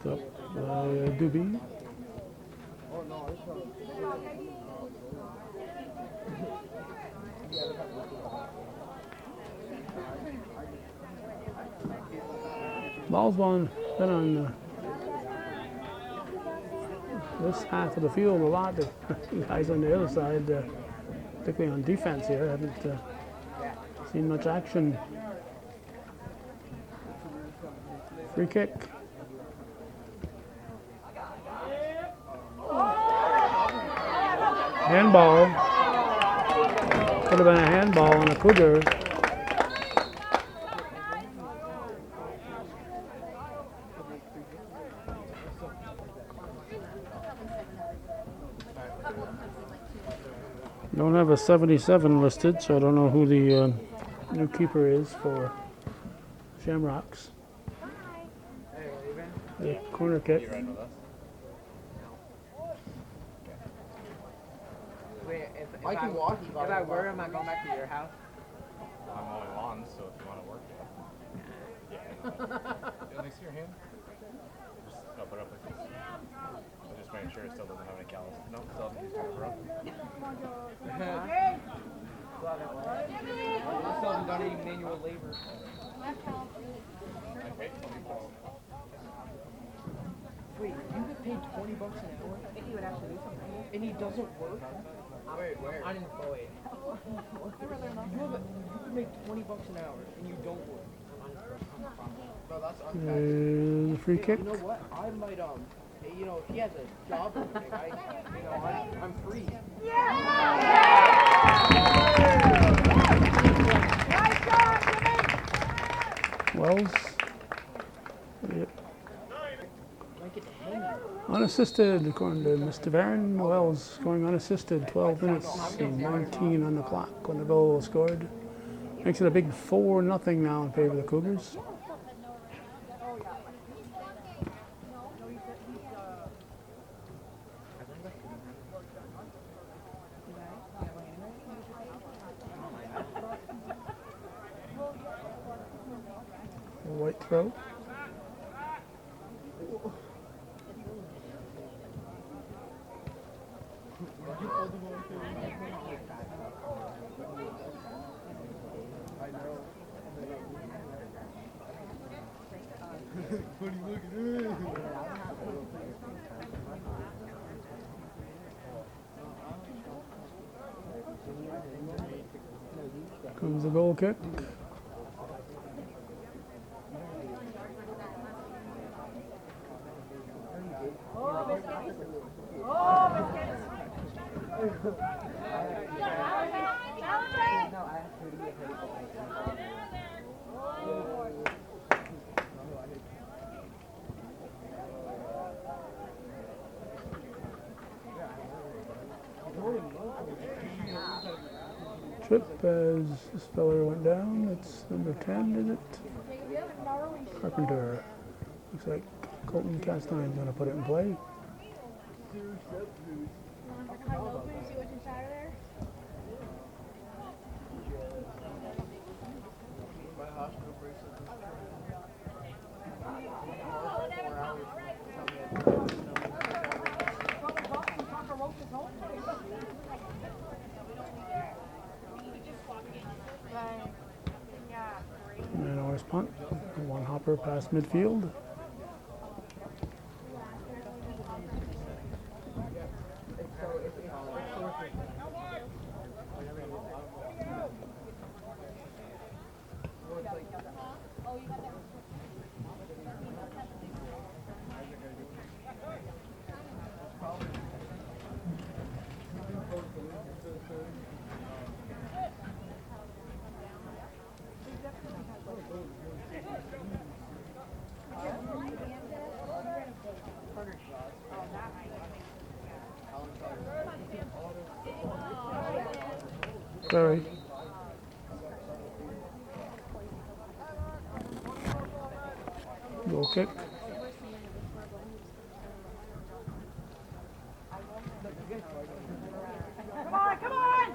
Up by Doobie. Ball's been on this half of the field a lot. The guys on the other side, particularly on defense here, haven't seen much action. Free kick. Handball. Could have been a handball on a Cougar. Don't have a 77 listed, so I don't know who the new keeper is for Shamrocks. The corner kick. Wait, if I can walk, if I were, am I going back to your house? I'm mowing lawns, so if you want to work, yeah. At least your hand. Just I'll put it up like this. I'm just making sure it still doesn't have any callus. No, it still hasn't used kind of broke. I still haven't done any manual labor. I paid $20. Wait, you get paid $20 an hour? If you would actually do something. And he doesn't work? Wait, where? Unemployed. You could make $20 an hour and you don't work. No, that's Free kick. You know what? I might You know, if he has a job opening, I'm free. Wells. Yep. Might get to hang you. Unassisted, according to Mr. Varon. Wells going unassisted, 12 minutes and 19 on the clock when the goal was scored. Makes it a big 4-0 now in favor of the Cougars. White throw. What are you looking at? Comes the goal kick. Trip as this fella went down. It's number 10, is it? Carpenter. Looks like Colton Castine's going to put it in play. See what's inside of there? My hospital bracelet is And Norris punt. One hopper past midfield. Sorry. Goal kick. Come on, come on!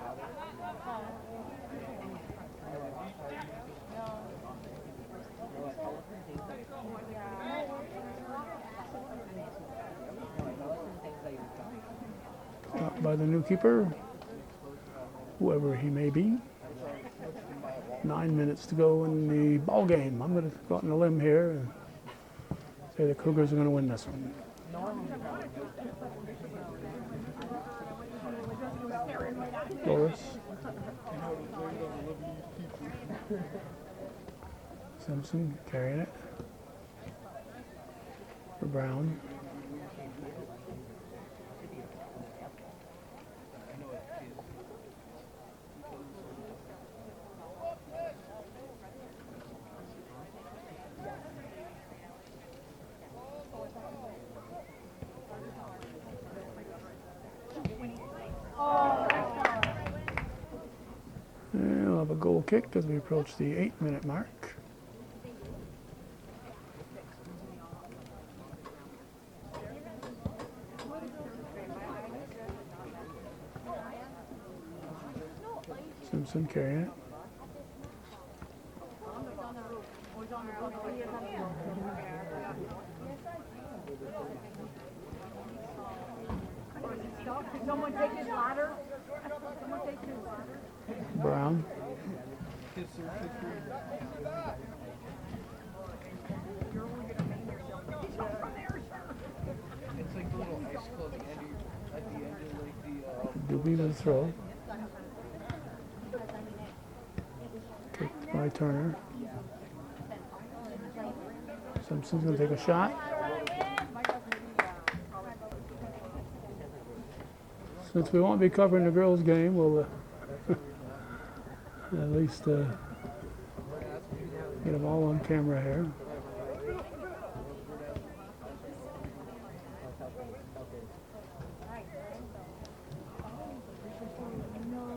Stopped by the new keeper, whoever he may be. 9 minutes to go in the ball game. I'm going to go out on a limb here and say the Cougars are going to win this one. Loris. Simpson carrying it for Brown. And we'll have a goal kick as we approach the 8-minute mark. Simpson carrying it. Someone take his ladder. Someone take his ladder. Brown. It's like the little icicle at the end of like the Doobie with a throw. Kicked by Turner. Simpson's going to take a shot. Since we won't be covering the girls' game, we'll at least get them all on camera here.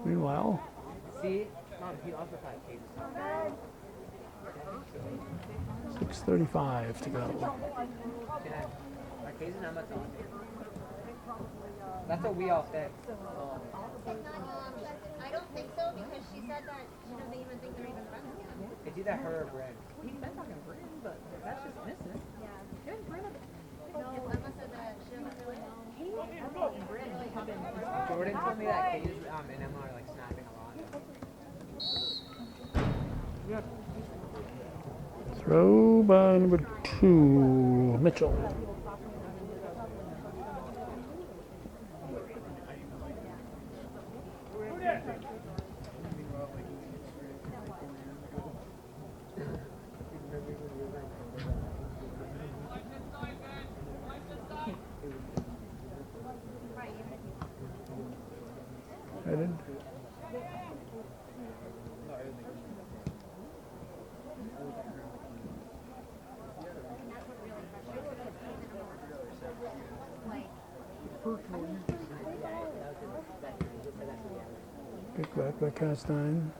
Meanwhile, See? Mom, he also thought Kate was 6:35 to go. Arcade's not much on. That's what we all said. I don't think so because she said that she doesn't even think they're even friends yet. It's either her or Brent. He's been talking to Brandon, but that's just missing. Yeah. Didn't Brandon? No, Emma said that she doesn't really know. Emma and Brandon have been. Jordan told me that Kate and Emma are like snapping a lot. Throw by number 2, Mitchell. Headed. Kick back by Castine.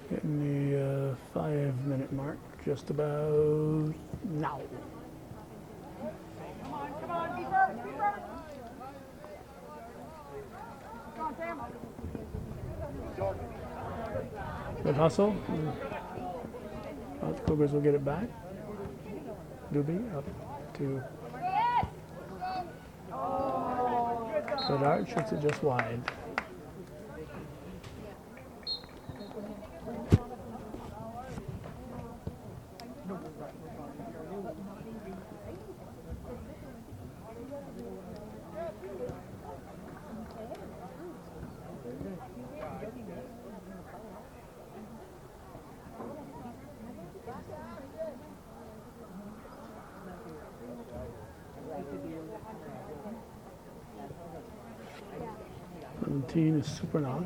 Getting the 5-minute mark just about now. Good hustle. The Cougars will get it back. Doobie up to Bedard, shoots it just wide. Team is super knock.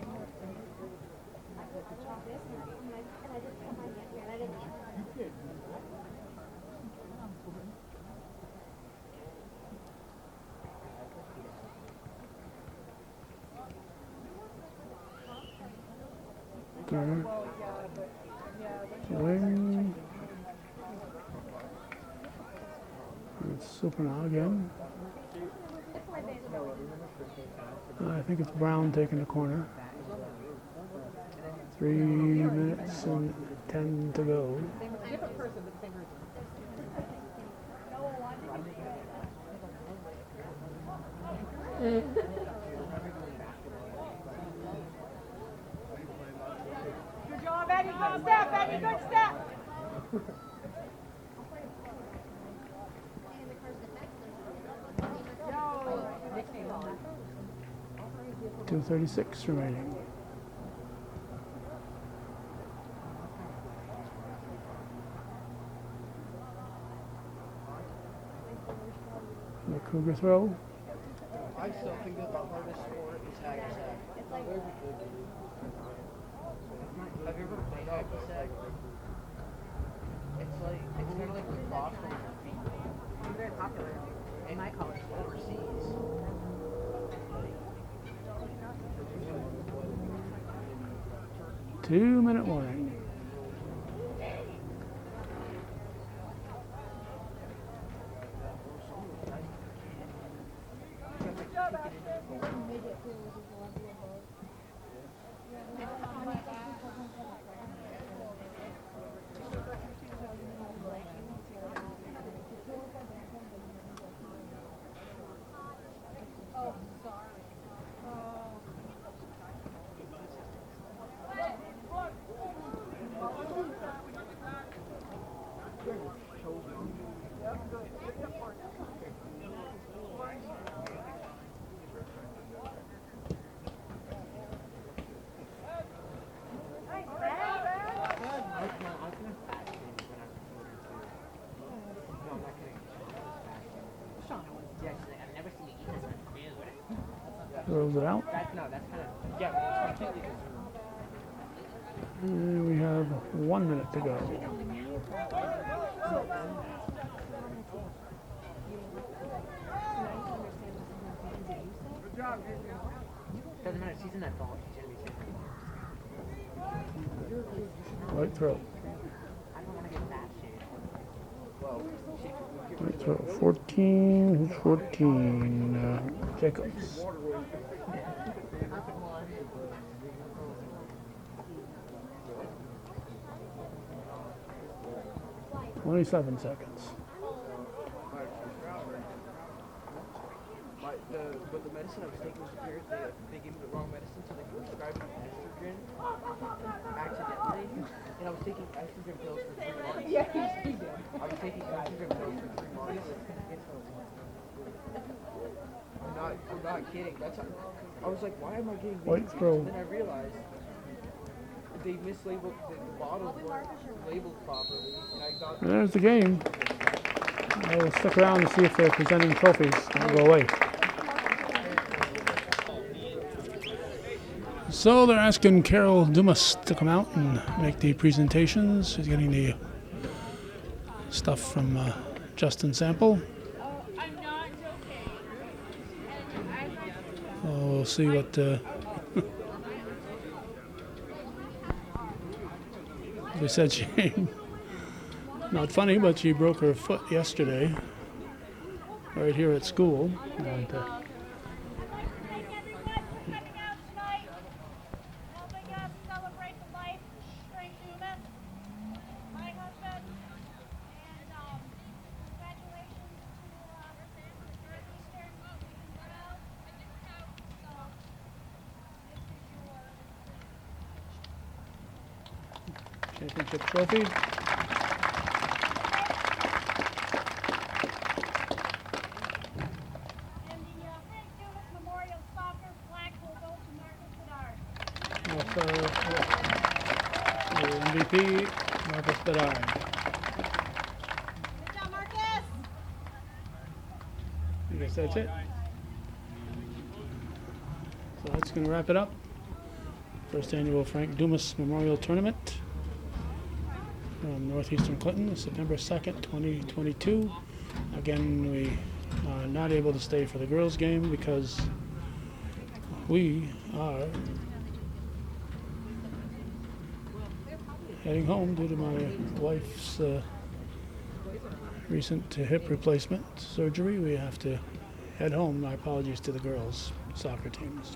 Turner. Wing. It's super knock again. I think it's Brown taking the corner. 3 minutes and 10 to go. Different person, but the same person. Good job, Eddie. Good step, Eddie. Good step. 2:36 remaining. The Cougar throw. I still think that the hardest sport is hack-a-sack. Have you ever played hack-a-sack? It's kind of like lacrosse on your feet. It's very popular in my college. Overseas. 2-minute warning. Yeah, she's like, I've never seen you eat this much food. Throws it out. That's kind of, yeah, but it's completely deserved. And we have 1 minute to go. Doesn't matter, she's in that ball. She shouldn't be sitting. Right throw. I don't want to get that shit. Well, she Right throw. 14. Who's 14? Jacobs. 27 seconds. But the medicine I was taking was weird. They gave me the wrong medicine, so they prescribed me estrogen accidentally. And I was taking estrogen pills for 3 months. Yeah, he did. I was taking estrogen pills for 3 months. I'm not kidding. That's how, I was like, why am I getting White these? throw. And then I realized they mislabeled the bottles weren't labeled properly, and I got. There's the game. I'll stick around to see if they're presenting trophies. I'll go away. So they're asking Carol Dumas to come out and make the presentations. She's getting the stuff from Justin Sample. I'm not joking. Oh, we'll see what. They said she. Not funny, but she broke her foot yesterday, right here at school. And, I'd like to thank everyone for coming out tonight, helping us celebrate the life of Frank Dumas, my husband, and congratulations to Northeastern Brown. So, this is your championship trophy. and the Frank Dumas Memorial Soccer flag will go to Marcus Bedard. Also, the MVP, Marcus Bedard. Good job, Marcus! I guess that's it. So that's going to wrap it up. First annual Frank Dumas Memorial Tournament from Northeastern Clinton, September 2nd, 2022. Again, we are not able to stay for the girls' game because we are heading home due to my wife's recent hip replacement surgery. We have to head home. My apologies to the girls' soccer teams.